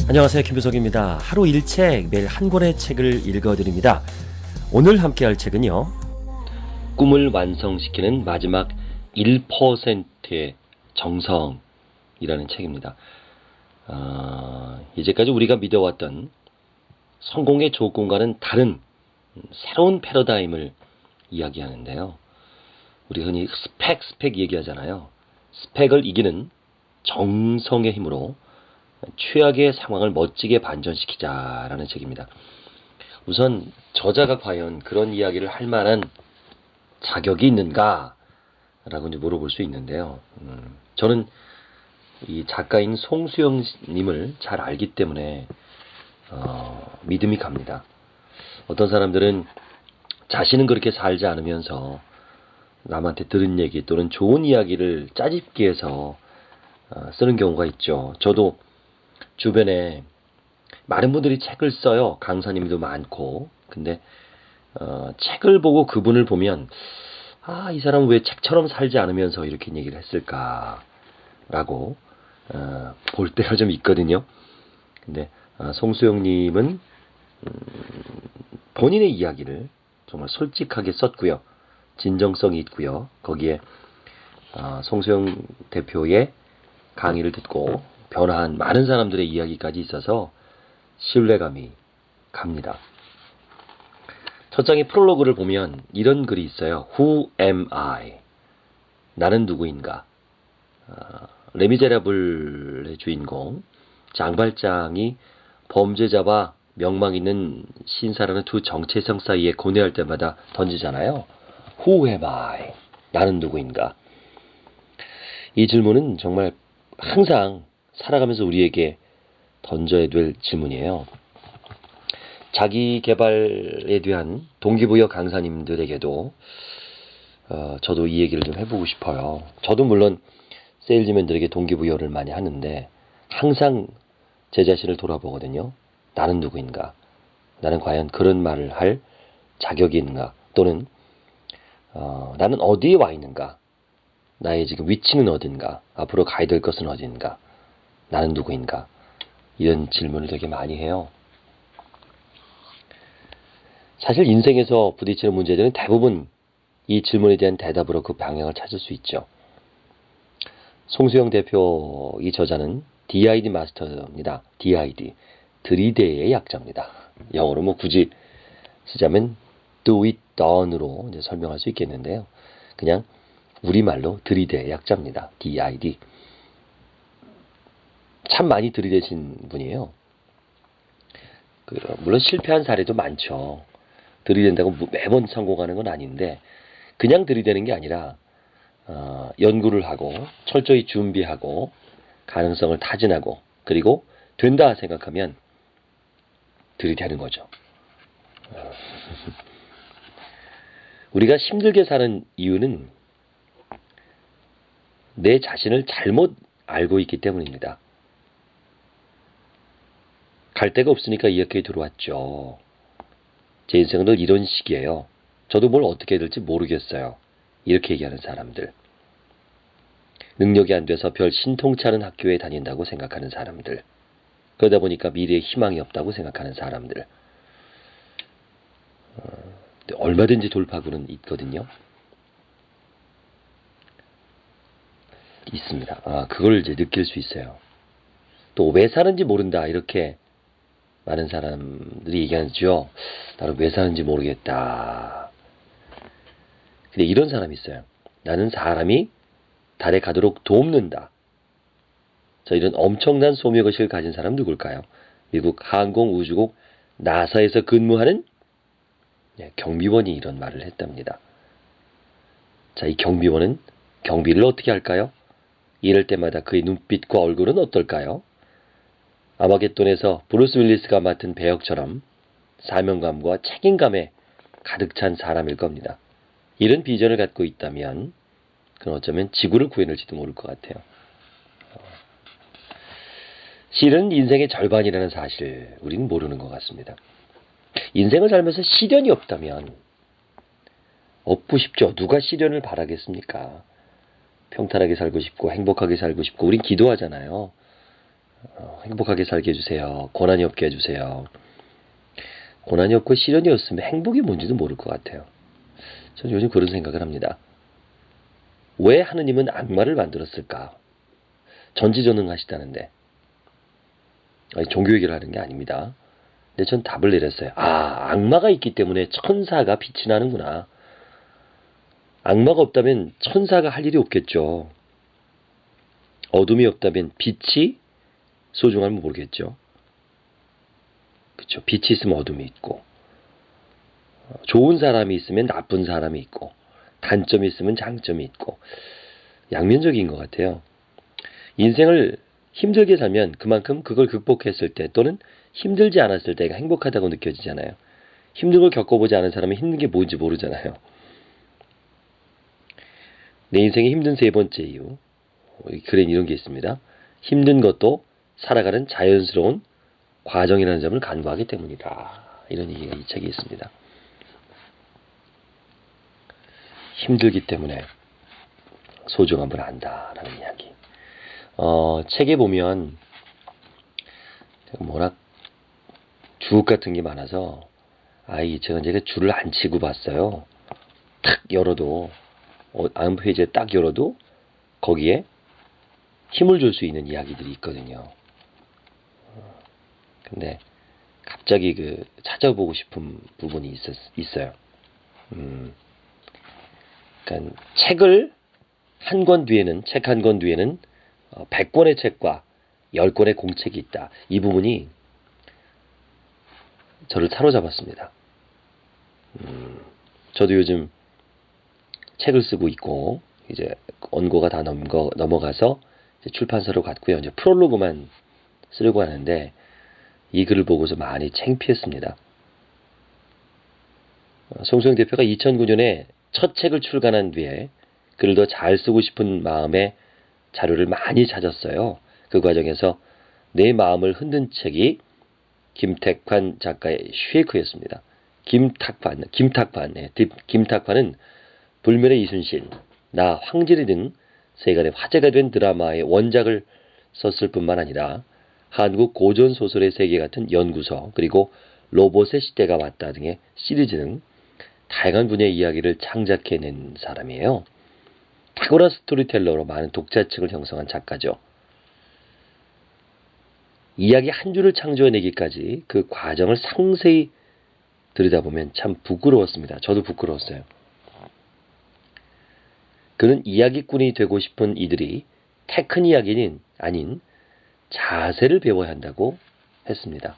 안녕하세요, 김효석입니다. 하루 1책, 매일 한 권의 책을 읽어드립니다. 오늘 함께할 책은요, 꿈을 완성시키는 마지막 1%의 정성이라는 책입니다. 이제까지 우리가 믿어왔던 성공의 조건과는 다른 새로운 패러다임을 이야기하는데요. 우리 흔히 스펙 얘기하잖아요. 스펙을 이기는 정성의 힘으로 최악의 상황을 멋지게 반전시키자라는 책입니다. 우선 저자가 과연 그런 이야기를 할 만한 자격이 있는가? 라고 이제 물어볼 수 있는데요. 저는 이 작가인 송수영 님을 잘 알기 때문에 믿음이 갑니다. 어떤 사람들은 자신은 그렇게 살지 않으면서 남한테 들은 얘기 또는 좋은 이야기를 짜집기 해서 쓰는 경우가 있죠. 저도 주변에 많은 분들이 책을 써요. 강사님도 많고. 근데 책을 보고 그분을 보면 이 사람은 왜 책처럼 살지 않으면서 이렇게 얘기를 했을까라고 볼 때가 좀 있거든요. 근데 송수영님은 본인의 이야기를 정말 솔직하게 썼고요. 진정성이 있고요. 거기에 송수영 대표의 강의를 듣고 변화한 많은 사람들의 이야기까지 있어서 신뢰감이 갑니다. 첫 장의 프롤로그를 보면 이런 글이 있어요. Who am I? 나는 누구인가? 레미제라블의 주인공 장발장이 범죄자와 명망 있는 신사라는 두 정체성 사이에 고뇌할 때마다 던지잖아요. Who am I? 나는 누구인가? 이 질문은 정말 항상 살아가면서 우리에게 던져야 될 질문이에요. 자기 개발에 대한 동기부여 강사님들에게도 저도 이 얘기를 좀 해보고 싶어요. 저도 물론 세일즈맨들에게 동기부여를 많이 하는데 항상 제 자신을 돌아보거든요. 나는 누구인가? 나는 과연 그런 말을 할 자격이 있는가? 또는 나는 어디에 와 있는가? 나의 지금 위치는 어딘가? 앞으로 가야 될 것은 어딘가? 나는 누구인가? 이런 질문을 되게 많이 해요. 사실 인생에서 부딪히는 문제들은 대부분 이 질문에 대한 대답으로 그 방향을 찾을 수 있죠. 송수영 대표 이 저자는 DID 마스터입니다. DID. 들이대의 약자입니다. 영어로 뭐 굳이 쓰자면 do it done으로 이제 설명할 수 있겠는데요. 그냥 우리말로 들이대의 약자입니다. DID. 참 많이 들이대신 분이에요. 물론 실패한 사례도 많죠. 들이댄다고 매번 성공하는 건 아닌데 그냥 들이대는 게 아니라 연구를 하고 철저히 준비하고 가능성을 타진하고 그리고 된다 생각하면 들이대는 거죠. 우리가 힘들게 사는 이유는 내 자신을 잘못 알고 있기 때문입니다. 갈 데가 없으니까 이렇게 들어왔죠. 제 인생은 늘 이런 식이에요. 저도 뭘 어떻게 해야 될지 모르겠어요. 이렇게 얘기하는 사람들. 능력이 안 돼서 별 신통치 않은 학교에 다닌다고 생각하는 사람들. 그러다 보니까 미래에 희망이 없다고 생각하는 사람들. 얼마든지 돌파구는 있거든요. 있습니다. 그걸 이제 느낄 수 있어요. 또 왜 사는지 모른다 이렇게 많은 사람들이 얘기하죠. 나는 왜 사는지 모르겠다. 근데 이런 사람이 있어요. 나는 사람이 달에 가도록 돕는다. 이런 엄청난 소명의식을 가진 사람 누굴까요? 미국 항공우주국 나사에서 근무하는 경비원이 이런 말을 했답니다. 자, 이 경비원은 경비를 어떻게 할까요? 이럴 때마다 그의 눈빛과 얼굴은 어떨까요? 아마겟돈에서 브루스 윌리스가 맡은 배역처럼 사명감과 책임감에 가득 찬 사람일 겁니다. 이런 비전을 갖고 있다면 그건 어쩌면 지구를 구해낼지도 모를 것 같아요. 실은 인생의 절반이라는 사실 우리는 모르는 것 같습니다. 인생을 살면서 시련이 없다면 없고 싶죠. 누가 시련을 바라겠습니까? 평탄하게 살고 싶고 행복하게 살고 싶고 우린 기도하잖아요. 행복하게 살게 해주세요. 고난이 없게 해주세요. 고난이 없고 시련이 없으면 행복이 뭔지도 모를 것 같아요. 저는 요즘 그런 생각을 합니다. 왜 하느님은 악마를 만들었을까? 전지전능하시다는데. 아니, 종교 얘기를 하는 게 아닙니다. 근데 전 답을 내렸어요. 악마가 있기 때문에 천사가 빛이 나는구나. 악마가 없다면 천사가 할 일이 없겠죠. 어둠이 없다면 빛이 소중함을 모르겠죠. 그렇죠. 빛이 있으면 어둠이 있고, 좋은 사람이 있으면 나쁜 사람이 있고, 단점이 있으면 장점이 있고, 양면적인 것 같아요. 인생을 힘들게 살면 그만큼 그걸 극복했을 때 또는 힘들지 않았을 때가 행복하다고 느껴지잖아요. 힘든 걸 겪어보지 않은 사람은 힘든 게 뭔지 모르잖아요. 내 인생의 힘든 세 번째 이유, 글엔 이런 게 있습니다. 힘든 것도 살아가는 자연스러운 과정이라는 점을 간과하기 때문이다. 이런 얘기가 이 책에 있습니다. 힘들기 때문에 소중함을 안다라는 이야기. 책에 보면 워낙 주옥 같은 게 많아서 제가 줄을 안 치고 봤어요. 탁 열어도 다음 페이지에 딱 열어도 거기에 힘을 줄 수 있는 이야기들이 있거든요. 근데 갑자기 찾아보고 싶은 부분이 있어요. 그러니까 책 한 권 뒤에는 100권의 책과 10권의 공책이 있다. 이 부분이 저를 사로잡았습니다. 저도 요즘 책을 쓰고 있고 이제 원고가 다 넘어가서 이제 출판사로 갔고요. 이제 프롤로그만 쓰려고 하는데 이 글을 보고서 많이 창피했습니다. 송소영 대표가 2009년에 첫 책을 출간한 뒤에 글을 더 잘 쓰고 싶은 마음에 자료를 많이 찾았어요. 그 과정에서 내 마음을 흔든 책이 김택환 작가의 쉐이크였습니다. 김탁환은 불멸의 이순신, 나 황진이 등 세간의 화제가 된 드라마의 원작을 썼을 뿐만 아니라 한국 고전 소설의 세계 같은 연구서, 그리고 로봇의 시대가 왔다 등의 시리즈 등 다양한 분야의 이야기를 창작해낸 사람이에요. 탁월한 스토리텔러로 많은 독자층을 형성한 작가죠. 이야기 한 줄을 창조해내기까지 그 과정을 상세히 들여다보면 참 부끄러웠습니다. 저도 부끄러웠어요. 그는 이야기꾼이 되고 싶은 이들이 테크닉 이야기는 아닌 자세를 배워야 한다고 했습니다.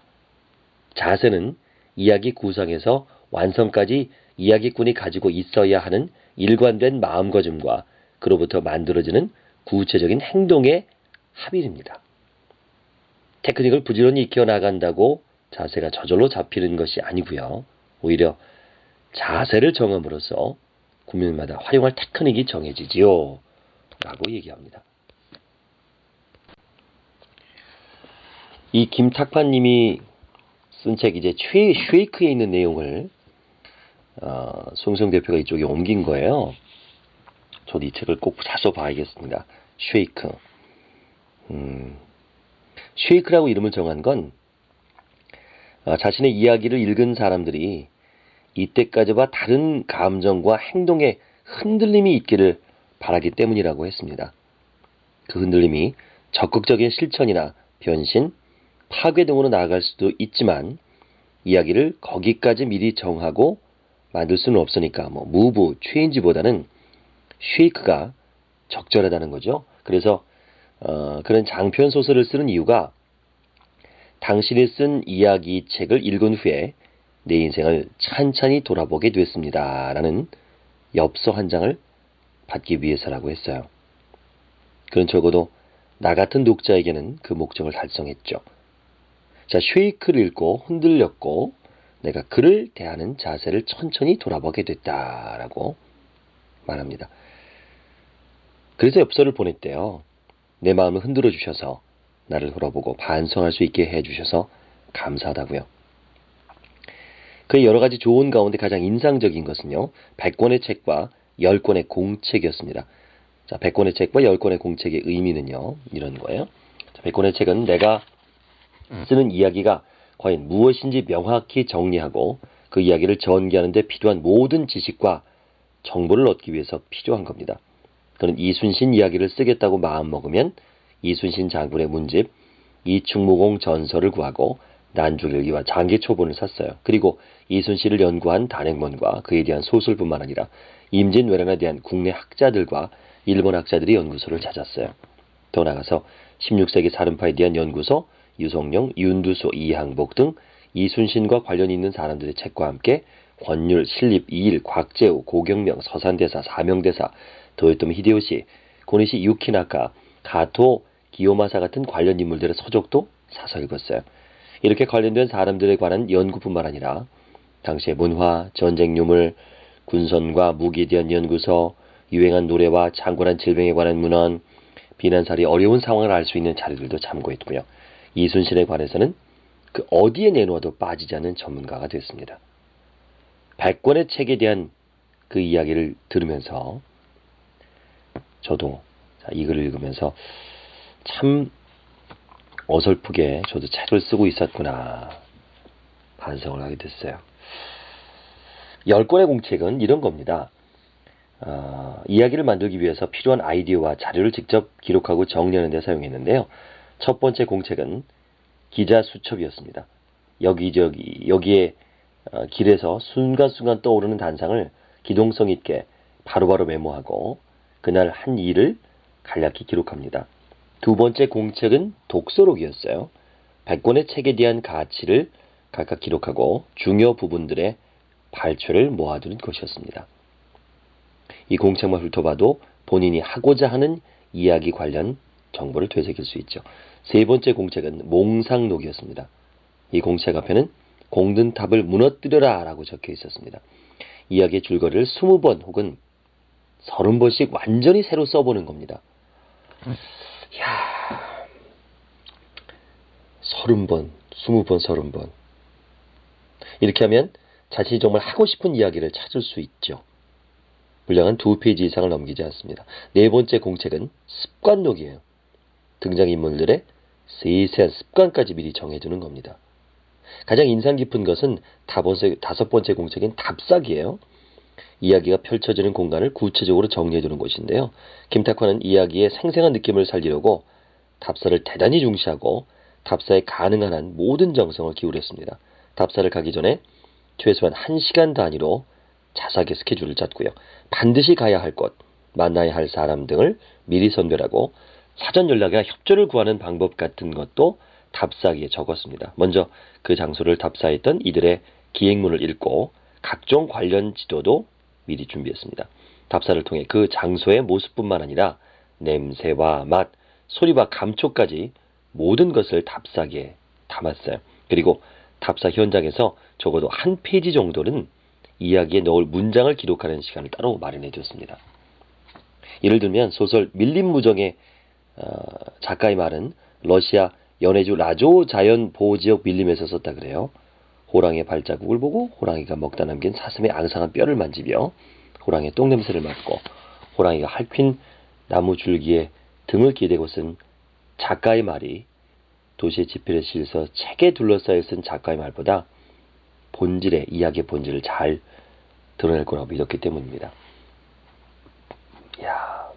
자세는 이야기 구성에서 완성까지 이야기꾼이 가지고 있어야 하는 일관된 마음가짐과 그로부터 만들어지는 구체적인 행동의 합일입니다. 테크닉을 부지런히 익혀나간다고 자세가 저절로 잡히는 것이 아니고요. 오히려 자세를 정함으로써 국민마다 활용할 테크닉이 정해지지요. 라고 얘기합니다. 이 김탁환님이 쓴 책 이제 쉐이크에 있는 내용을 송성 대표가 이쪽에 옮긴 거예요. 저도 이 책을 꼭 사서 봐야겠습니다. 쉐이크. 쉐이크라고 이름을 정한 건 자신의 이야기를 읽은 사람들이 이때까지와 다른 감정과 행동에 흔들림이 있기를 바라기 때문이라고 했습니다. 그 흔들림이 적극적인 실천이나 변신, 파괴 등으로 나아갈 수도 있지만 이야기를 거기까지 미리 정하고 만들 수는 없으니까 무브, 체인지보다는 쉐이크가 적절하다는 거죠. 그래서 그런 장편 소설을 쓰는 이유가 당신이 쓴 이야기 책을 읽은 후에 내 인생을 찬찬히 돌아보게 됐습니다. 라는 엽서 한 장을 받기 위해서라고 했어요. 그는 적어도 나 같은 독자에게는 그 목적을 달성했죠. 자, 쉐이크를 읽고 흔들렸고 내가 그를 대하는 자세를 천천히 돌아보게 됐다라고 말합니다. 그래서 엽서를 보냈대요. 내 마음을 흔들어 주셔서 나를 돌아보고 반성할 수 있게 해주셔서 감사하다고요. 그의 여러 가지 조언 가운데 가장 인상적인 것은요. 100권의 책과 10권의 공책이었습니다. 자, 100권의 책과 10권의 공책의 의미는요. 이런 거예요. 자, 베콘의 책은 내가 쓰는 이야기가 과연 무엇인지 명확히 정리하고 그 이야기를 전개하는 데 필요한 모든 지식과 정보를 얻기 위해서 필요한 겁니다. 그는 이순신 이야기를 쓰겠다고 마음먹으면 이순신 장군의 문집 이충무공 전설을 구하고 난중일기와 장기초본을 샀어요. 그리고 이순신을 연구한 단행본과 그에 대한 소설뿐만 아니라 임진왜란에 대한 국내 학자들과 일본 학자들이 연구소를 찾았어요. 더 나아가서 16세기 살인파에 대한 연구소, 유성룡, 윤두소, 이항복 등 이순신과 관련이 있는 사람들의 책과 함께 권율, 신립, 이일, 곽재우, 고경명, 서산대사, 사명대사, 도요토미 히데요시, 고니시 유키나카, 가토, 기요마사 같은 관련 인물들의 서적도 사서 읽었어요. 이렇게 관련된 사람들에 관한 연구뿐만 아니라 당시의 문화, 전쟁 유물, 군선과 무기에 대한 연구서, 유행한 노래와 창궐한 질병에 관한 문헌, 비난살이 어려운 상황을 알 수 있는 자료들도 참고했고요. 이순신에 관해서는 그 어디에 내놓아도 빠지지 않는 전문가가 됐습니다. 100권의 책에 대한 그 이야기를 들으면서 저도 이 글을 읽으면서 참 어설프게 저도 책을 쓰고 있었구나 반성을 하게 됐어요. 10권의 공책은 이런 겁니다. 이야기를 만들기 위해서 필요한 아이디어와 자료를 직접 기록하고 정리하는 데 사용했는데요. 첫 번째 공책은 기자 수첩이었습니다. 여기에 길에서 순간순간 떠오르는 단상을 기동성 있게 바로바로 메모하고 그날 한 일을 간략히 기록합니다. 두 번째 공책은 독서록이었어요. 100권의 책에 대한 가치를 각각 기록하고 중요 부분들의 발췌를 모아두는 것이었습니다. 이 공책만 훑어봐도 본인이 하고자 하는 이야기 관련 정보를 되새길 수 있죠. 세 번째 공책은 몽상록이었습니다. 이 공책 앞에는 공든탑을 무너뜨려라 라고 적혀 있었습니다. 이야기의 줄거리를 20번 혹은 30번씩 완전히 새로 써보는 겁니다. 이야, 30번, 20번, 30번. 이렇게 하면 자신이 정말 하고 싶은 이야기를 찾을 수 있죠. 분량은 2페이지 이상을 넘기지 않습니다. 네 번째 공책은 습관록이에요. 등장인물들의 세세한 습관까지 미리 정해두는 겁니다. 가장 인상 깊은 것은 다섯 번째 공책인 답사기예요. 이야기가 펼쳐지는 공간을 구체적으로 정리해두는 것인데요. 김탁환은 이야기의 생생한 느낌을 살리려고 답사를 대단히 중시하고 답사에 가능한 한 모든 정성을 기울였습니다. 답사를 가기 전에 최소한 1시간 단위로 자세하게 스케줄을 짰고요. 반드시 가야 할 곳, 만나야 할 사람 등을 미리 선별하고 사전 연락에 협조를 구하는 방법 같은 것도 답사기에 적었습니다. 먼저 그 장소를 답사했던 이들의 기행문을 읽고 각종 관련 지도도 미리 준비했습니다. 답사를 통해 그 장소의 모습뿐만 아니라 냄새와 맛, 소리와 감촉까지 모든 것을 답사기에 담았어요. 그리고 답사 현장에서 적어도 1페이지 정도는 이야기에 넣을 문장을 기록하는 시간을 따로 마련해 줬습니다. 예를 들면 소설 밀림무정의 작가의 말은 러시아 연해주 라조 자연보호지역 밀림에서 썼다 그래요. 호랑이의 발자국을 보고 호랑이가 먹다 남긴 사슴의 앙상한 뼈를 만지며 호랑이의 똥냄새를 맡고 호랑이가 핥힌 나무 줄기에 등을 기대고 쓴 작가의 말이 도시의 지필에 실서 책에 둘러싸여 쓴 작가의 말보다 이야기의 본질을 잘 드러낼 거라고 믿었기 때문입니다. 이야,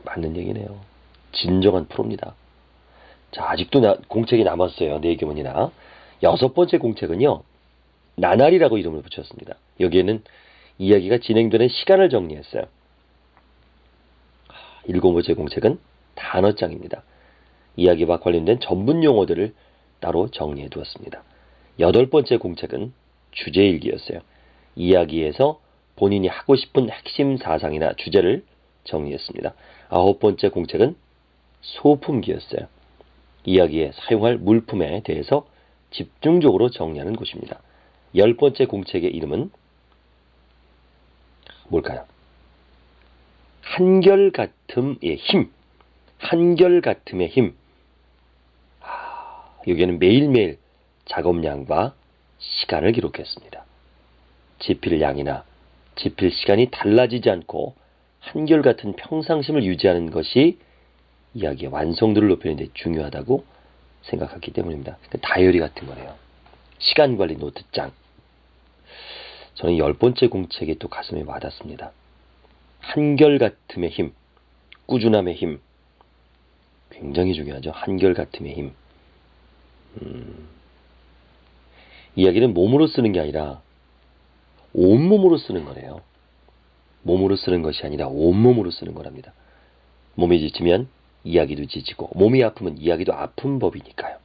맞는 얘기네요. 진정한 프로입니다. 자, 아직도 공책이 남았어요. 4개문이나. 6번째 공책은요, 나날이라고 이름을 붙였습니다. 여기에는 이야기가 진행되는 시간을 정리했어요. 7번째 공책은 단어장입니다. 이야기와 관련된 전문 용어들을 따로 정리해 두었습니다. 8번째 공책은 주제일기였어요. 이야기에서 본인이 하고 싶은 핵심 사상이나 주제를 정리했습니다. 9번째 공책은 소품기였어요. 이야기에 사용할 물품에 대해서 집중적으로 정리하는 곳입니다. 10번째 공책의 이름은 뭘까요? 한결같음의 힘. 한결같음의 힘. 여기에는 매일매일 작업량과 시간을 기록했습니다. 지필량이나 지필 시간이 달라지지 않고 한결같은 평상심을 유지하는 것이 이야기의 완성도를 높이는 데 중요하다고 생각하기 때문입니다. 그러니까 다이어리 같은 거네요. 시간관리 노트장. 저는 10번째 공책에 또 가슴에 와닿습니다. 한결같음의 힘, 꾸준함의 힘. 굉장히 중요하죠. 한결같음의 힘. 이야기는 몸으로 쓰는 게 아니라 온몸으로 쓰는 거래요. 몸으로 쓰는 것이 아니라 온몸으로 쓰는 거랍니다. 몸이 지치면 이야기도 지치고 몸이 아프면 이야기도 아픈 법이니까요.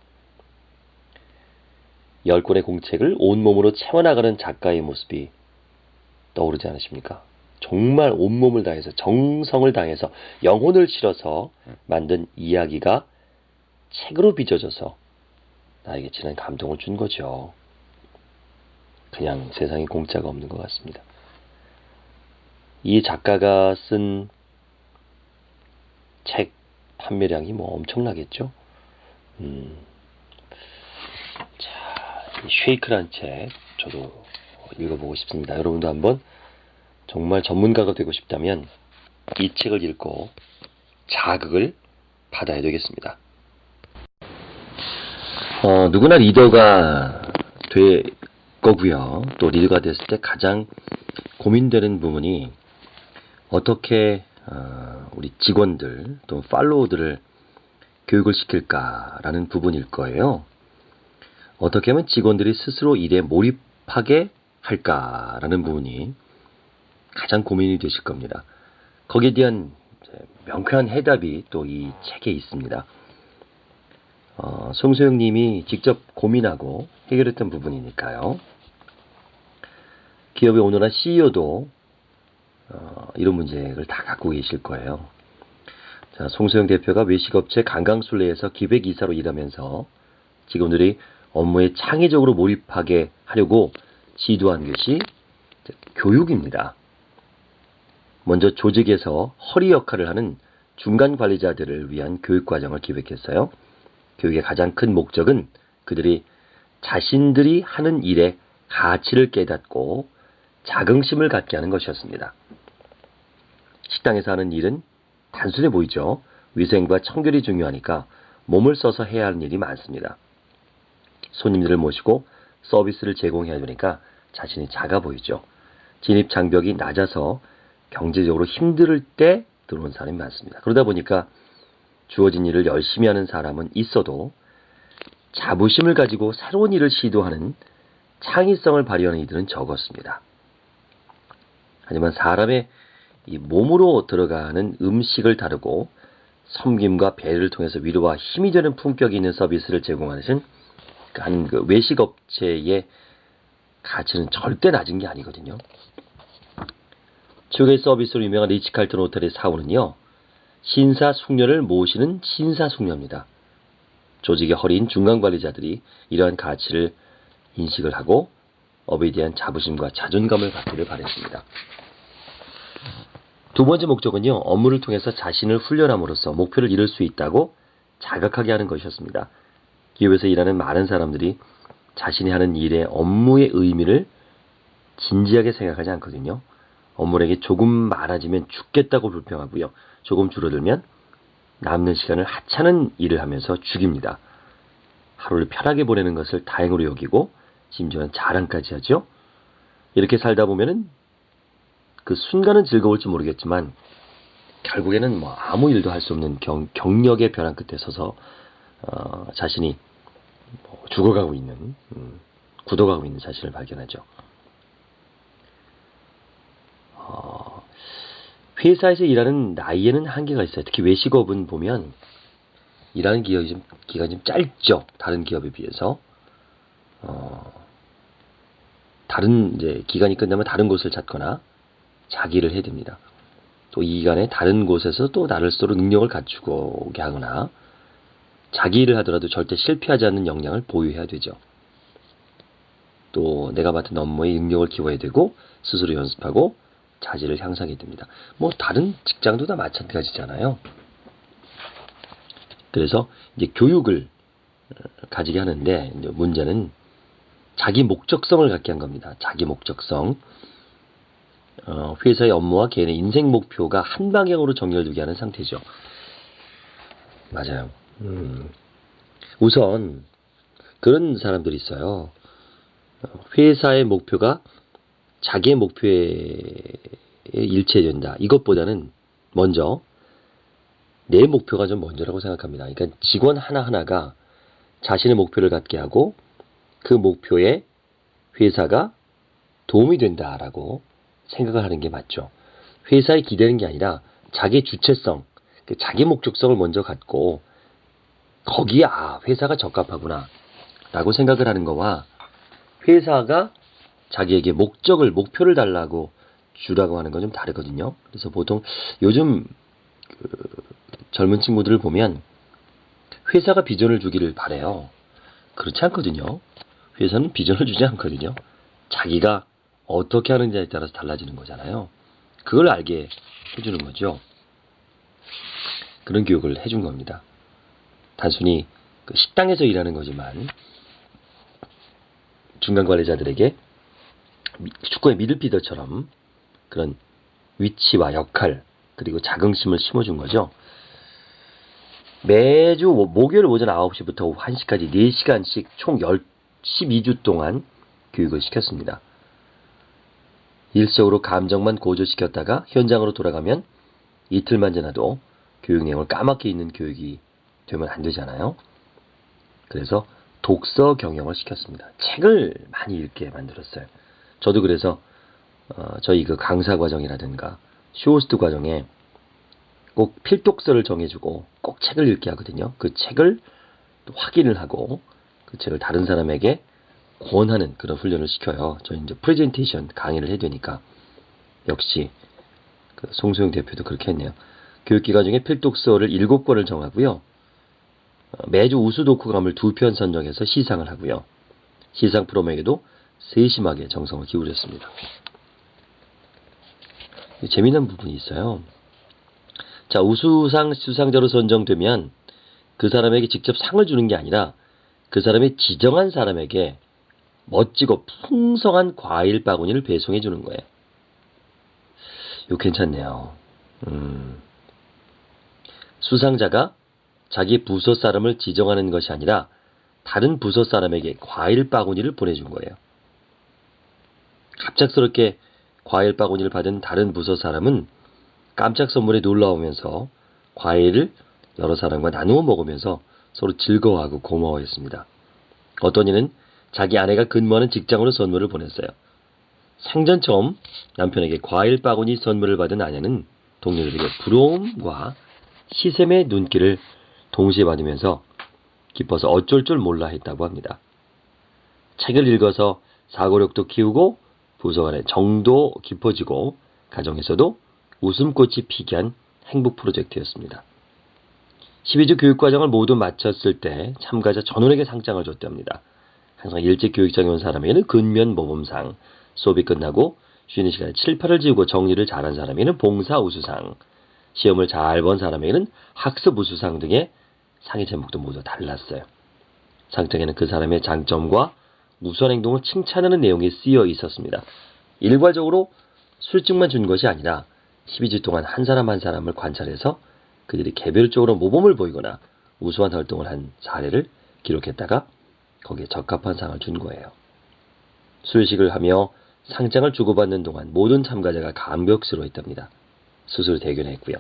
10권의 공책을 온몸으로 채워나가는 작가의 모습이 떠오르지 않으십니까? 정말 온몸을 다해서 정성을 다해서 영혼을 실어서 만든 이야기가 책으로 빚어져서 나에게 진한 감동을 준 거죠. 그냥 세상에 공짜가 없는 것 같습니다. 이 작가가 쓴 책 판매량이 뭐 엄청나겠죠. 자, 쉐이크란 책 저도 읽어보고 싶습니다. 여러분도 한번 정말 전문가가 되고 싶다면 이 책을 읽고 자극을 받아야 되겠습니다. 누구나 리더가 될 거고요. 또 리더가 됐을 때 가장 고민되는 부분이 어떻게 우리 직원들 또 팔로워들을 교육을 시킬까라는 부분일 거예요. 어떻게 하면 직원들이 스스로 일에 몰입하게 할까라는 부분이 가장 고민이 되실 겁니다. 거기에 대한 명쾌한 해답이 또 이 책에 있습니다. 송소영 님이 직접 고민하고 해결했던 부분이니까요. 기업의 오너나 CEO도 이런 문제를 다 갖고 계실 거예요. 자, 송소영 대표가 외식업체 강강술래에서 기획이사로 일하면서 직원들이 업무에 창의적으로 몰입하게 하려고 시도한 것이 교육입니다. 먼저 조직에서 허리 역할을 하는 중간 관리자들을 위한 교육 과정을 기획했어요. 교육의 가장 큰 목적은 그들이 자신들이 하는 일의 가치를 깨닫고 자긍심을 갖게 하는 것이었습니다. 식당에서 하는 일은 단순해 보이죠. 위생과 청결이 중요하니까 몸을 써서 해야 하는 일이 많습니다. 손님들을 모시고 서비스를 제공해야 되니까 자신이 작아 보이죠. 진입 장벽이 낮아서 경제적으로 힘들 때 들어온 사람이 많습니다. 그러다 보니까 주어진 일을 열심히 하는 사람은 있어도 자부심을 가지고 새로운 일을 시도하는 창의성을 발휘하는 이들은 적었습니다. 하지만 사람의 이 몸으로 들어가는 음식을 다루고 섬김과 배려를 통해서 위로와 힘이 되는 품격이 있는 서비스를 제공하는 그 외식업체의 가치는 절대 낮은 게 아니거든요. 최고의 서비스로 유명한 리치칼튼 호텔의 사원은요, 신사숙녀를 모시는 신사숙녀입니다. 조직의 허리인 중간관리자들이 이러한 가치를 인식을 하고 업에 대한 자부심과 자존감을 갖기를 바랬습니다. 두 번째 목적은요, 업무를 통해서 자신을 훈련함으로써 목표를 이룰 수 있다고 자각하게 하는 것이었습니다. 기업에서 일하는 많은 사람들이 자신이 하는 일의 업무의 의미를 진지하게 생각하지 않거든요. 업무량이 조금 많아지면 죽겠다고 불평하고요. 조금 줄어들면 남는 시간을 하찮은 일을 하면서 죽입니다. 하루를 편하게 보내는 것을 다행으로 여기고 심지어는 자랑까지 하죠. 이렇게 살다 보면은 그 순간은 즐거울지 모르겠지만 결국에는 뭐 아무 일도 할 수 없는 경력의 벼랑 끝에 서서 자신이 죽어가고 있는 굳어가고 있는 자신을 발견하죠. 회사에서 일하는 나이에는 한계가 있어요. 특히 외식업은 보면 일하는 기간이 좀 짧죠. 다른 기업에 비해서. 다른 이제 기간이 끝나면 다른 곳을 찾거나 자기 일을 해야 됩니다. 또 이 기간에 다른 곳에서 또 나를수록 능력을 갖추고 오게 하거나 자기 일을 하더라도 절대 실패하지 않는 역량을 보유해야 되죠. 또 내가 맡은 업무의 능력을 키워야 되고 스스로 연습하고 자질을 향상해야 됩니다. 뭐 다른 직장도 다 마찬가지잖아요. 그래서 이제 교육을 가지게 하는데 이제 문제는 자기 목적성을 갖게 한 겁니다. 자기 목적성. 회사의 업무와 개인의 인생 목표가 한 방향으로 정렬되게 하는 상태죠. 맞아요. 우선 그런 사람들이 있어요. 회사의 목표가 자기의 목표에 일치된다. 이것보다는 먼저 내 목표가 좀 먼저라고 생각합니다. 그러니까 직원 하나하나가 자신의 목표를 갖게 하고 그 목표에 회사가 도움이 된다라고 생각을 하는 게 맞죠. 회사에 기대는 게 아니라 자기 주체성, 자기 목적성을 먼저 갖고 거기에 회사가 적합하구나 라고 생각을 하는 거와 회사가 자기에게 목표를 달라고 주라고 하는 건 좀 다르거든요. 그래서 보통 요즘 젊은 친구들을 보면 회사가 비전을 주기를 바래요. 그렇지 않거든요. 회사는 비전을 주지 않거든요. 자기가 어떻게 하느냐에 따라서 달라지는 거잖아요. 그걸 알게 해주는 거죠. 그런 교육을 해준 겁니다. 단순히 그 식당에서 일하는 거지만 중간 관리자들에게 축구의 미들피더처럼 그런 위치와 역할 그리고 자긍심을 심어준 거죠. 매주 목요일 오전 9시부터 오후 1시까지 4시간씩 총 12주 동안 교육을 시켰습니다. 일시적으로 감정만 고조시켰다가 현장으로 돌아가면 이틀만 지나도 교육 내용을 까맣게 있는 교육이 되면 안 되잖아요. 그래서 독서 경영을 시켰습니다. 책을 많이 읽게 만들었어요. 저도 그래서 저희 그 강사 과정이라든가 쇼호스트 과정에 꼭 필독서를 정해주고 꼭 책을 읽게 하거든요. 그 책을 또 확인을 하고 그 책을 다른 사람에게 권하는 그런 훈련을 시켜요. 저희 이제 프레젠테이션 강의를 해야 되니까 역시 그 송소영 대표도 그렇게 했네요. 교육기간 중에 필독서를 7권을 정하고요. 매주 우수 독후감을 2편 선정해서 시상을 하고요. 시상 프로에게도 세심하게 정성을 기울였습니다. 재미난 부분이 있어요. 자, 우수상 수상자로 선정되면 그 사람에게 직접 상을 주는 게 아니라 그 사람이 지정한 사람에게 멋지고 풍성한 과일 바구니를 배송해 주는 거예요. 이거 괜찮네요. 수상자가 자기 부서 사람을 지정하는 것이 아니라 다른 부서 사람에게 과일 바구니를 보내준 거예요. 갑작스럽게 과일 바구니를 받은 다른 부서 사람은 깜짝 선물에 놀라우면서 과일을 여러 사람과 나누어 먹으면서 서로 즐거워하고 고마워했습니다. 어떤 이는 자기 아내가 근무하는 직장으로 선물을 보냈어요. 생전 처음 남편에게 과일 바구니 선물을 받은 아내는 동료들에게 부러움과 시샘의 눈길을 동시에 받으면서 기뻐서 어쩔 줄 몰라 했다고 합니다. 책을 읽어서 사고력도 키우고 부서 간의 정도 깊어지고 가정에서도 웃음꽃이 피게 한 행복 프로젝트였습니다. 12주 교육과정을 모두 마쳤을 때 참가자 전원에게 상장을 줬답니다. 항상 일찍 교육장에 온 사람에게는 근면 모범상, 수업이 끝나고 쉬는 시간에 칠판을 지우고 정리를 잘한 사람에게는 봉사 우수상, 시험을 잘 본 사람에게는 학습 우수상 등의 상의 제목도 모두 달랐어요. 상장에는 그 사람의 장점과 우수한 행동을 칭찬하는 내용이 쓰여 있었습니다. 일괄적으로 술증만 준 것이 아니라 12주 동안 한 사람 한 사람을 관찰해서 그들이 개별적으로 모범을 보이거나 우수한 활동을 한 사례를 기록했다가 거기에 적합한 상을 준 거예요. 수료식을 하며 상장을 주고받는 동안 모든 참가자가 감격스러워했답니다. 스스로 대견했고요.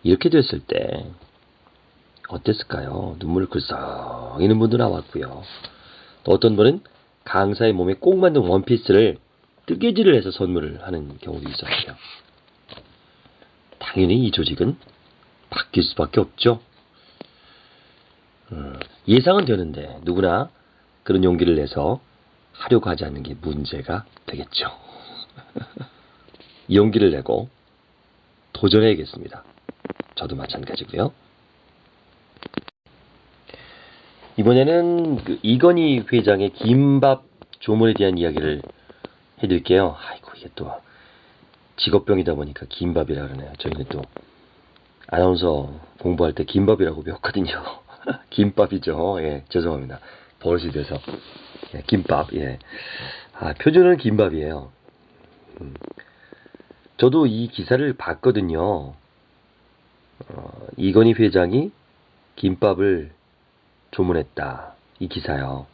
이렇게 됐을 때 어땠을까요? 눈물 글썽이는 분도 나왔고요. 또 어떤 분은 강사의 몸에 꼭 맞는 원피스를 뜨개질을 해서 선물을 하는 경우도 있었고요. 당연히 이 조직은 바뀔 수밖에 없죠. 예상은 되는데 누구나 그런 용기를 내서 하려고 하지 않는 게 문제가 되겠죠. 용기를 내고 도전해야겠습니다. 저도 마찬가지고요. 이번에는 그 이건희 회장의 김밥 조문에 대한 이야기를 해드릴게요. 아이고 이게 또 직업병이다 보니까 김밥이라 그러네요. 저희는 또 아나운서 공부할 때 김밥이라고 배웠거든요. 김밥이죠. 예, 죄송합니다. 버릇이 돼서. 예, 김밥. 예. 표준어는 김밥이에요. 저도 이 기사를 봤거든요. 이건희 회장이 김밥을 조문했다. 이 기사요.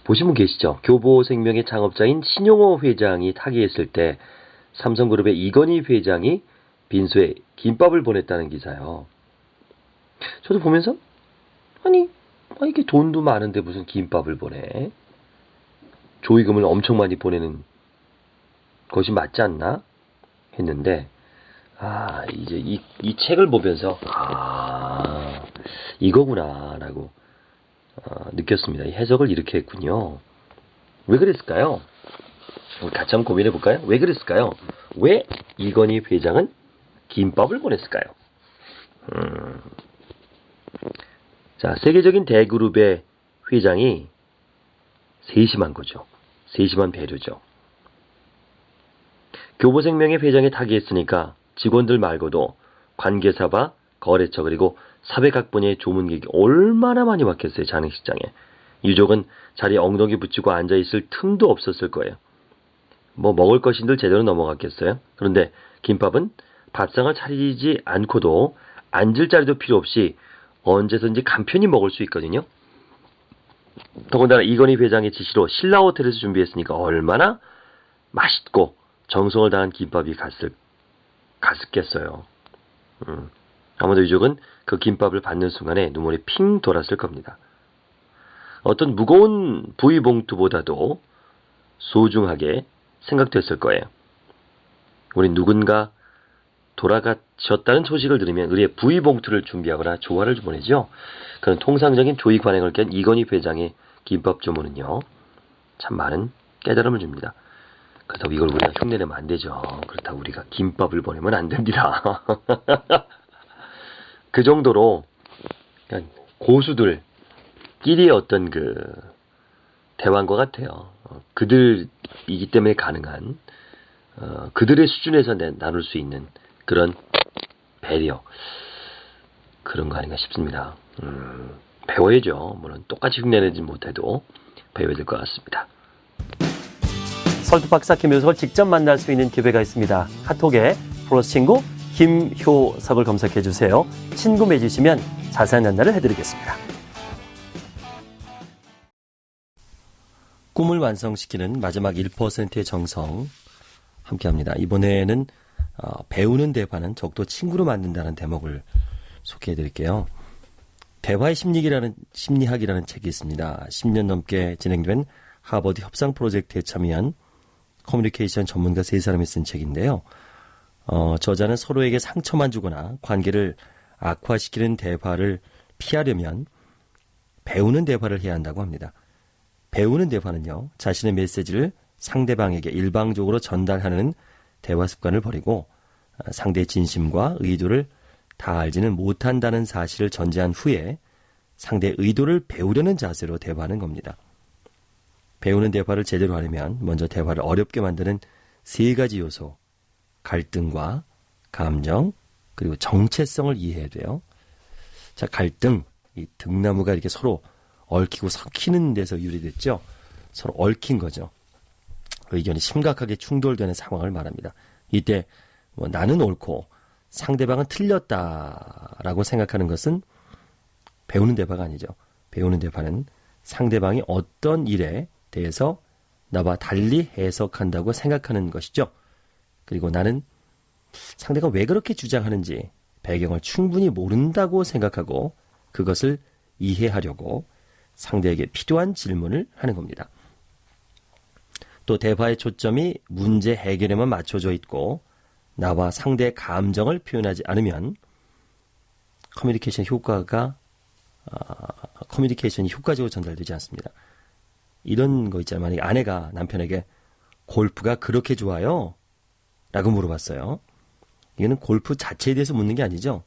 보신 분 계시죠? 교보생명의 창업자인 신용호 회장이 타계했을 때 삼성그룹의 이건희 회장이 빈소에 김밥을 보냈다는 기사요. 저도 보면서 아니 이게 돈도 많은데 무슨 김밥을 보내? 조의금을 엄청 많이 보내는 것이 맞지 않나? 했는데 이제 이 책을 보면서 이거구나라고 느꼈습니다. 이 해석을 이렇게 했군요. 왜 그랬을까요? 우리 같이 한번 고민해 볼까요? 왜 그랬을까요? 왜 이건희 회장은 김밥을 보냈을까요? 자, 세계적인 대그룹의 회장이 세심한 거죠. 세심한 배려죠. 교보생명의 회장이 타계했으니까 직원들 말고도 관계사와 거래처 그리고 사회각본의 조문객이 얼마나 많이 왔겠어요. 장례식장에. 유족은 자리에 엉덩이 붙이고 앉아있을 틈도 없었을 거예요. 먹을 것인들 제대로 넘어갔겠어요. 그런데 김밥은 밥상을 차리지 않고도 앉을 자리도 필요 없이 언제든지 간편히 먹을 수 있거든요. 더군다나 이건희 회장의 지시로 신라 호텔에서 준비했으니까 얼마나 맛있고 정성을 다한 김밥이 갔겠어요. 아마도 유족은 그 김밥을 받는 순간에 눈물이 핑 돌았을 겁니다. 어떤 무거운 부위봉투보다도 소중하게 생각됐을 거예요. 우리 누군가 돌아가셨다는 소식을 들으면 의뢰 부위봉투를 준비하거나 조화를 보내죠. 그런 통상적인 조의 관행을 깬 이건희 회장의 김밥 조문은요. 참 많은 깨달음을 줍니다. 그렇다고 이걸 우리가 흉내내면 안 되죠. 그렇다고 우리가 김밥을 보내면 안 됩니다. 그 정도로 그냥 고수들끼리의 어떤 그 대화인 것 같아요. 그들이기 때문에 가능한 그들의 수준에서 나눌 수 있는 그런 배려 그런 거 아닌가 싶습니다. 배워야죠. 물론 똑같이 흉내내지 못해도 배워야 될 것 같습니다. 설득박사 김효석을 직접 만날 수 있는 기회가 있습니다. 카톡에 플러스 친구 김효석을 검색해 주세요. 친구 맺으시면 자세한 안내를 해드리겠습니다. 꿈을 완성시키는 마지막 1%의 정성 함께합니다. 이번에는 배우는 대화는 적도 친구로 만든다는 대목을 소개해드릴게요. 대화의 심리학이라는 책이 있습니다. 10년 넘게 진행된 하버드 협상 프로젝트에 참여한 커뮤니케이션 전문가 3사람이 쓴 책인데요. 저자는 서로에게 상처만 주거나 관계를 악화시키는 대화를 피하려면 배우는 대화를 해야 한다고 합니다. 배우는 대화는요, 자신의 메시지를 상대방에게 일방적으로 전달하는 대화 습관을 버리고 상대의 진심과 의도를 다 알지는 못한다는 사실을 전제한 후에 상대의 의도를 배우려는 자세로 대화하는 겁니다. 배우는 대화를 제대로 하려면 먼저 대화를 어렵게 만드는 3가지 요소, 갈등과 감정, 그리고 정체성을 이해해야 돼요. 자, 갈등, 이 등나무가 이렇게 서로 얽히고 섞이는 데서 유래됐죠. 서로 얽힌 거죠. 의견이 심각하게 충돌되는 상황을 말합니다. 이때 나는 옳고 상대방은 틀렸다라고 생각하는 것은 배우는 대화가 아니죠. 배우는 대화는 상대방이 어떤 일에 대해서 나와 달리 해석한다고 생각하는 것이죠. 그리고 나는 상대가 왜 그렇게 주장하는지 배경을 충분히 모른다고 생각하고 그것을 이해하려고 상대에게 필요한 질문을 하는 겁니다. 또 대화의 초점이 문제 해결에만 맞춰져 있고 나와 상대의 감정을 표현하지 않으면 커뮤니케이션이 효과적으로 전달되지 않습니다. 이런 거 있잖아요. 만약에 아내가 남편에게 골프가 그렇게 좋아요? 라고 물어봤어요. 이거는 골프 자체에 대해서 묻는 게 아니죠.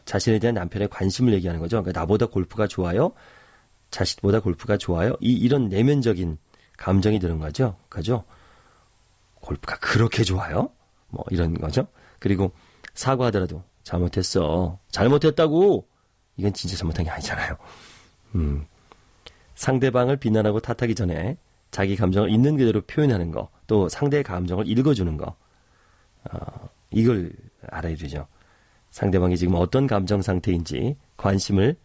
자신에 대한 남편의 관심을 얘기하는 거죠. 그러니까 나보다 골프가 좋아요? 자식보다 골프가 좋아요? 이런 내면적인 감정이 드는 거죠. 그죠? 골프가 그렇게 좋아요? 이런 거죠. 그리고 사과하더라도 잘못했어. 잘못했다고! 이건 진짜 잘못한 게 아니잖아요. 상대방을 비난하고 탓하기 전에 자기 감정을 있는 그대로 표현하는 거, 또 상대의 감정을 읽어주는 거, 이걸 알아야 되죠. 상대방이 지금 어떤 감정 상태인지 관심을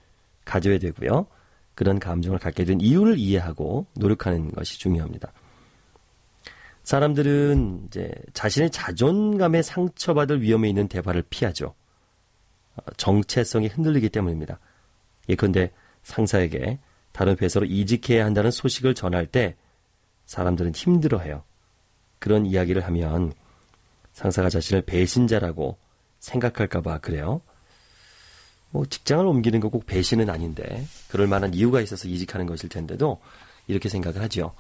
가져야 되고요. 그런 감정을 갖게 된 이유를 이해하고 노력하는 것이 중요합니다. 사람들은 이제 자신의 자존감에 상처받을 위험에 있는 대화를 피하죠. 정체성이 흔들리기 때문입니다. 예컨대 상사에게 다른 회사로 이직해야 한다는 소식을 전할 때 사람들은 힘들어해요. 그런 이야기를 하면 상사가 자신을 배신자라고 생각할까봐 그래요. 뭐 직장을 옮기는 거 꼭 배신은 아닌데 그럴 만한 이유가 있어서 이직하는 것일 텐데도 이렇게 생각을 하죠.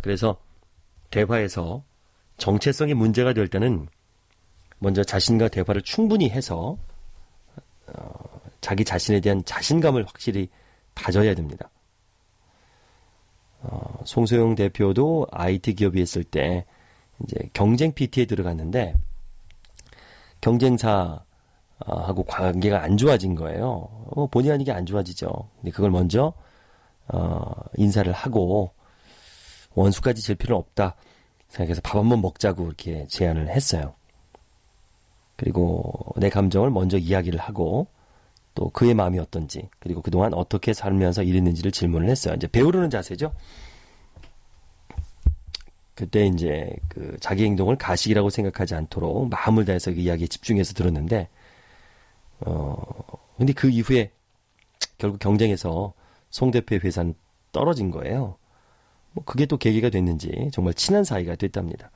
그래서 대화에서 정체성이 문제가 될 때는 먼저 자신과 대화를 충분히 해서 자기 자신에 대한 자신감을 확실히 다져야 됩니다. 송소영 대표도 IT 기업에 있을 때 이제 경쟁 PT에 들어갔는데 경쟁사하고 관계가 안 좋아진 거예요. 본의 아니게 안 좋아지죠. 근데 그걸 먼저 인사를 하고 원수까지 질 필요는 없다 생각해서 밥 한번 먹자고 이렇게 제안을 했어요. 그리고 내 감정을 먼저 이야기를 하고 또 그의 마음이 어떤지 그리고 그동안 어떻게 살면서 이랬는지를 질문을 했어요. 이제 배우려는 자세죠. 그때 이제 그 자기 행동을 가식이라고 생각하지 않도록 마음을 다해서 그 이야기에 집중해서 들었는데 근데 그 이후에 결국 경쟁에서 송 대표의 회사는 떨어진 거예요. 뭐 그게 또 계기가 됐는지 정말 친한 사이가 됐답니다.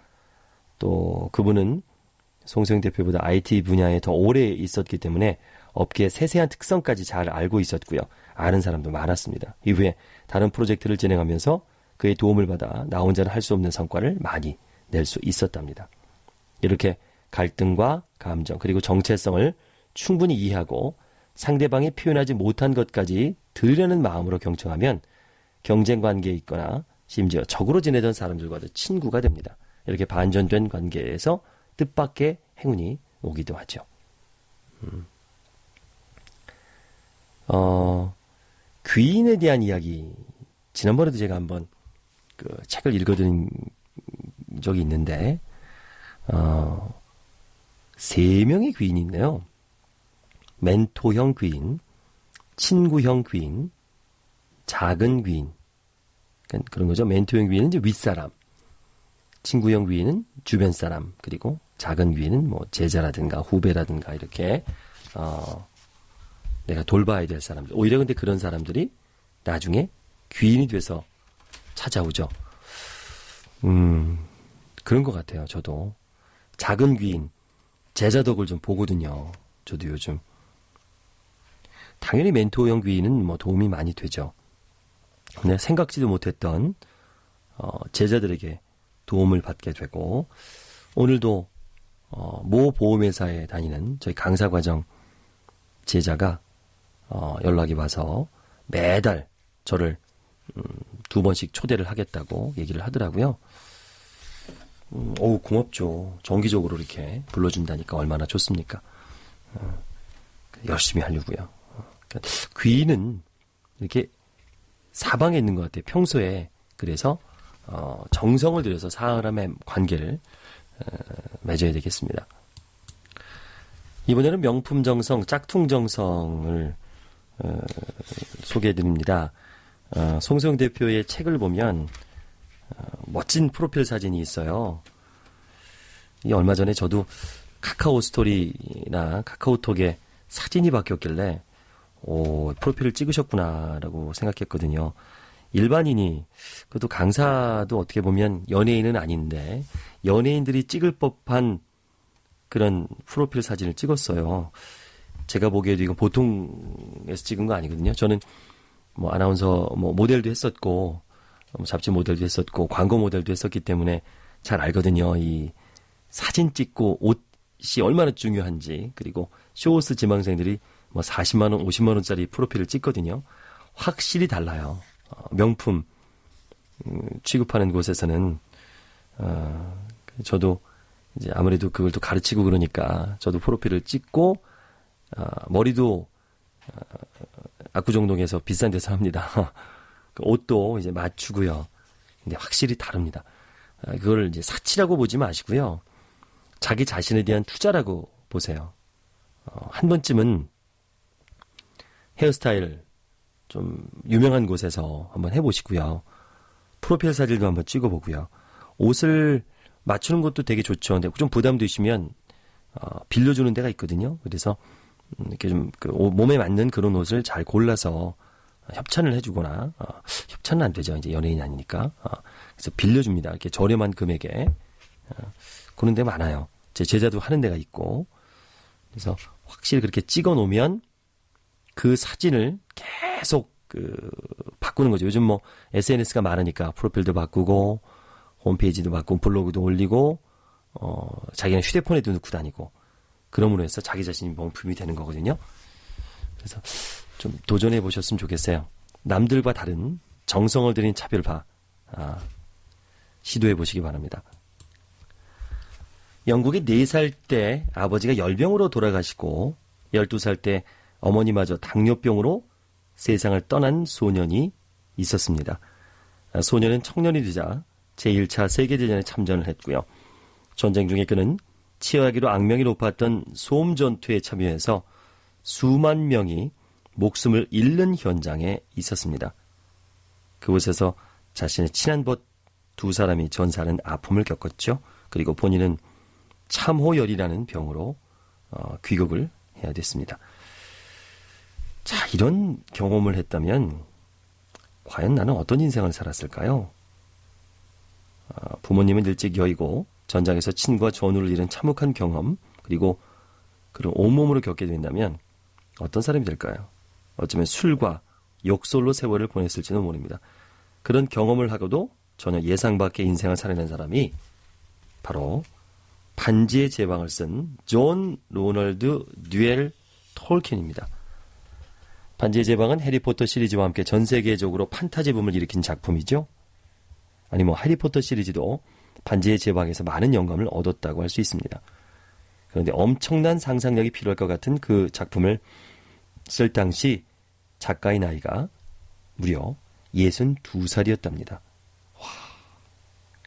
또 그분은 송소영 대표보다 IT 분야에 더 오래 있었기 때문에 업계의 세세한 특성까지 잘 알고 있었고요. 아는 사람도 많았습니다. 이후에 다른 프로젝트를 진행하면서 그의 도움을 받아 나 혼자는 할 수 없는 성과를 많이 낼 수 있었답니다. 이렇게 갈등과 감정 그리고 정체성을 충분히 이해하고 상대방이 표현하지 못한 것까지 들으려는 마음으로 경청하면 경쟁 관계에 있거나 심지어 적으로 지내던 사람들과도 친구가 됩니다. 이렇게 반전된 관계에서 뜻밖의 행운이 오기도 하죠. 귀인에 대한 이야기 지난번에도 제가 한번 그 책을 읽어드린 적이 있는데 3명의 귀인이 있네요. 멘토형 귀인, 친구형 귀인, 작은 귀인. 그런 거죠. 멘토형 귀인은 이제 윗사람, 친구형 귀인은 주변 사람, 그리고 작은 귀인은 뭐 제자라든가 후배라든가 이렇게 내가 돌봐야 될 사람들. 오히려 근데 그런 사람들이 나중에 귀인이 돼서 찾아오죠. 그런 것 같아요. 저도 작은 귀인, 제자 덕을 좀 보거든요. 저도 요즘 당연히 멘토형 귀인은 뭐 도움이 많이 되죠. 근데 생각지도 못했던 제자들에게 도움을 받게 되고 오늘도 모 보험회사에 다니는 저희 강사과정 제자가 연락이 와서 매달 저를 2번씩 초대를 하겠다고 얘기를 하더라고요. 고맙죠. 정기적으로 이렇게 불러준다니까 얼마나 좋습니까? 열심히 하려고요. 귀인은 이렇게 사방에 있는 것 같아요. 평소에. 그래서 정성을 들여서 사람의 관계를 맺어야 되겠습니다. 이번에는 명품 정성, 짝퉁 정성을 소개해드립니다. 송소영 대표의 책을 보면 멋진 프로필 사진이 있어요. 이 얼마 전에 저도 카카오 스토리나 카카오톡에 사진이 바뀌었길래 프로필을 찍으셨구나라고 생각했거든요. 일반인이, 그것도 강사도 어떻게 보면 연예인은 아닌데 연예인들이 찍을 법한 그런 프로필 사진을 찍었어요. 제가 보기에도 이건 보통에서 찍은 거 아니거든요. 저는 뭐 아나운서 뭐 모델도 했었고 잡지 모델도 했었고 광고 모델도 했었기 때문에 잘 알거든요. 이 사진 찍고 옷이 얼마나 중요한지. 그리고 쇼호스 지망생들이 뭐 40만 원, 50만 원짜리 프로필을 찍거든요. 확실히 달라요. 명품 취급하는 곳에서는 저도 이제 아무래도 그걸 또 가르치고 그러니까 저도 프로필을 찍고 머리도 압구정동에서 비싼 데서 합니다. 옷도 이제 맞추고요. 근데 확실히 다릅니다. 그걸 이제 사치라고 보지 마시고요. 자기 자신에 대한 투자라고 보세요. 한 번쯤은 헤어스타일 좀 유명한 곳에서 한번 해보시고요. 프로필 사진도 한번 찍어보고요. 옷을 맞추는 것도 되게 좋죠. 근데 좀 부담되시면 빌려주는 데가 있거든요. 그래서 이렇게 좀 몸에 맞는 그런 옷을 잘 골라서 협찬을 해주거나 협찬은 안 되죠. 이제 연예인이 아니니까. 그래서 빌려줍니다. 이렇게 저렴한 금액에 그런 데 많아요. 제 제자도 하는 데가 있고. 그래서 확실히 그렇게 찍어 놓으면 그 사진을 계속 바꾸는 거죠. 요즘 뭐 SNS가 많으니까 프로필도 바꾸고 홈페이지도 바꾸고 블로그도 올리고 자기는 휴대폰에도 넣고 다니고 그럼으로 해서 자기 자신이 명품이 되는 거거든요. 그래서 좀 도전해 보셨으면 좋겠어요. 남들과 다른 정성을 들인 차별화 시도해 보시기 바랍니다. 영국에 4살 때 아버지가 열병으로 돌아가시고 12살 때 어머니마저 당뇨병으로 세상을 떠난 소년이 있었습니다. 소년은 청년이 되자 제1차 세계대전에 참전을 했고요. 전쟁 중에 그는 치어하기로 악명이 높았던 소음 전투에 참여해서 수만 명이 목숨을 잃는 현장에 있었습니다. 그곳에서 자신의 친한 벗 2사람이 전사하는 아픔을 겪었죠. 그리고 본인은 참호열이라는 병으로 귀국을 해야 됐습니다. 자, 이런 경험을 했다면 과연 나는 어떤 인생을 살았을까요? 부모님은 일찍 여의고 전장에서 친구와 전우를 잃은 참혹한 경험, 그리고 그런 온몸으로 겪게 된다면 어떤 사람이 될까요? 어쩌면 술과 욕설로 세월을 보냈을지는 모릅니다. 그런 경험을 하고도 전혀 예상 밖의 인생을 살아낸 사람이 바로 반지의 제왕을 쓴 존 로널드 듀엘 톨킨입니다. 반지의 제왕은 해리포터 시리즈와 함께 전 세계적으로 판타지 붐을 일으킨 작품이죠. 아니 해리포터 시리즈도 반지의 제왕에서 많은 영감을 얻었다고 할 수 있습니다. 그런데 엄청난 상상력이 필요할 것 같은 그 작품을 쓸 당시 작가의 나이가 무려 62살이었답니다.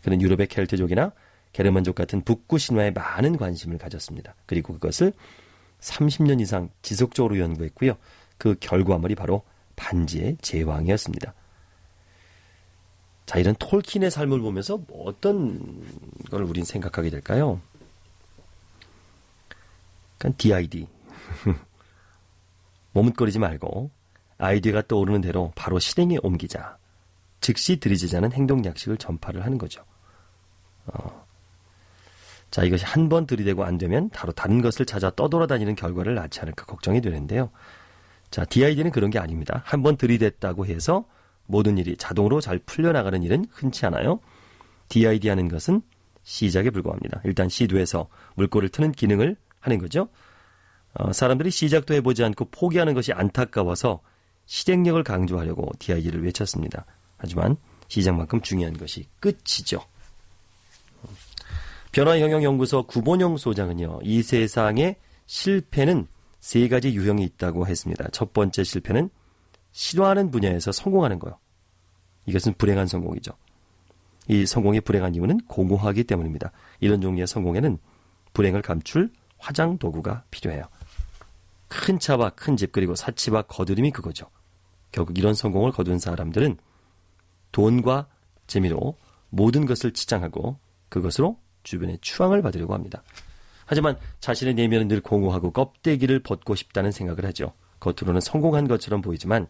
그는 유럽의 켈트족이나 게르만족 같은 북구 신화에 많은 관심을 가졌습니다. 그리고 그것을 30년 이상 지속적으로 연구했고요. 그 결과물이 바로 반지의 제왕이었습니다. 자, 이런 톨킨의 삶을 보면서 어떤 걸 우린 생각하게 될까요? 그러니까 DID. 머뭇거리지 말고 아이디어가 떠오르는 대로 바로 실행에 옮기자. 즉시 들이지자는 행동 약식을 전파를 하는 거죠. 자, 이것이 한 번 들이대고 안 되면 바로 다른 것을 찾아 떠돌아다니는 결과를 낳지 않을까 걱정이 되는데요. 자, DID는 그런 게 아닙니다. 한 번 들이댔다고 해서 모든 일이 자동으로 잘 풀려나가는 일은 흔치 않아요. DID 하는 것은 시작에 불과합니다. 일단 시도해서 물꼬를 트는 기능을 하는 거죠. 사람들이 시작도 해보지 않고 포기하는 것이 안타까워서 실행력을 강조하려고 DID를 외쳤습니다. 하지만 시작만큼 중요한 것이 끝이죠. 변화영역연구소 구본영 소장은요, 이 세상에 실패는 3가지 유형이 있다고 했습니다. 첫 번째 실패는 싫어하는 분야에서 성공하는 거요. 이것은 불행한 성공이죠. 이 성공이 불행한 이유는 공허하기 때문입니다. 이런 종류의 성공에는 불행을 감출 화장 도구가 필요해요. 큰 차와 큰 집 그리고 사치와 거두림이 그거죠. 결국 이런 성공을 거둔 사람들은 돈과 재미로 모든 것을 치장하고 그것으로 주변의 추앙을 받으려고 합니다. 하지만 자신의 내면은 늘 공허하고 껍데기를 벗고 싶다는 생각을 하죠. 겉으로는 성공한 것처럼 보이지만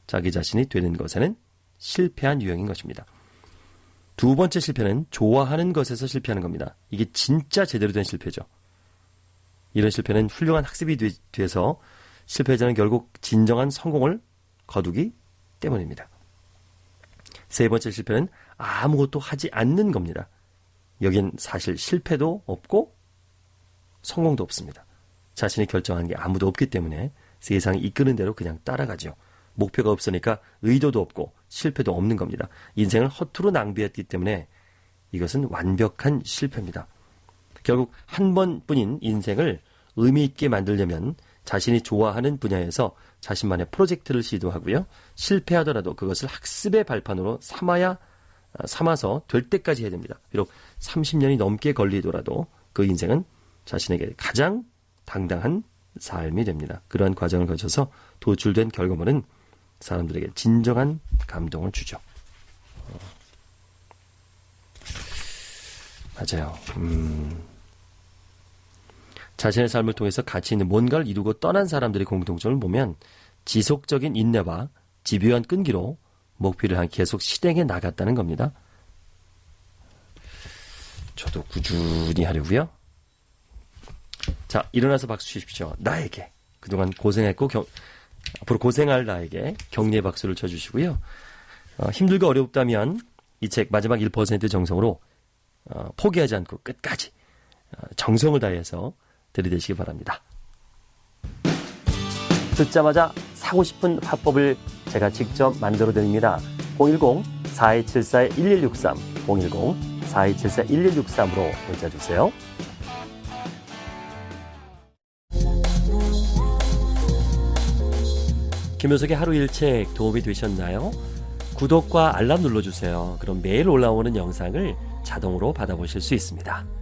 자기 자신이 되는 것에는 실패한 유형인 것입니다. 두 번째 실패는 좋아하는 것에서 실패하는 겁니다. 이게 진짜 제대로 된 실패죠. 이런 실패는 훌륭한 학습이 돼서 실패자는 결국 진정한 성공을 거두기 때문입니다. 세 번째 실패는 아무것도 하지 않는 겁니다. 여긴 사실 실패도 없고 성공도 없습니다. 자신이 결정한 게 아무도 없기 때문에 세상이 이끄는 대로 그냥 따라가죠. 목표가 없으니까 의도도 없고 실패도 없는 겁니다. 인생을 허투루 낭비했기 때문에 이것은 완벽한 실패입니다. 결국 한 번뿐인 인생을 의미 있게 만들려면 자신이 좋아하는 분야에서 자신만의 프로젝트를 시도하고요. 실패하더라도 그것을 학습의 발판으로 삼아서 될 때까지 해야 됩니다. 비록 30년이 넘게 걸리더라도 그 인생은 자신에게 가장 당당한 삶이 됩니다. 그러한 과정을 거쳐서 도출된 결과물은 사람들에게 진정한 감동을 주죠. 맞아요. 자신의 삶을 통해서 가치 있는 뭔가를 이루고 떠난 사람들의 공통점을 보면 지속적인 인내와 집요한 끈기로 목표를 향해 계속 실행해 나갔다는 겁니다. 저도 꾸준히 하려고요. 자, 일어나서 박수 치십시오. 나에게 그동안 고생했고 앞으로 고생할 나에게 격려의 박수를 쳐주시고요. 힘들고 어렵다면 이 책 마지막 1% 정성으로 포기하지 않고 끝까지 정성을 다해서 들이대시기 바랍니다. 듣자마자 사고 싶은 화법을 제가 직접 만들어 드립니다. 010-4274-1163 010-4274-1163으로 문자 주세요. 김효석의 하루 일책 도움이 되셨나요? 구독과 알람 눌러주세요. 그럼 매일 올라오는 영상을 자동으로 받아보실 수 있습니다.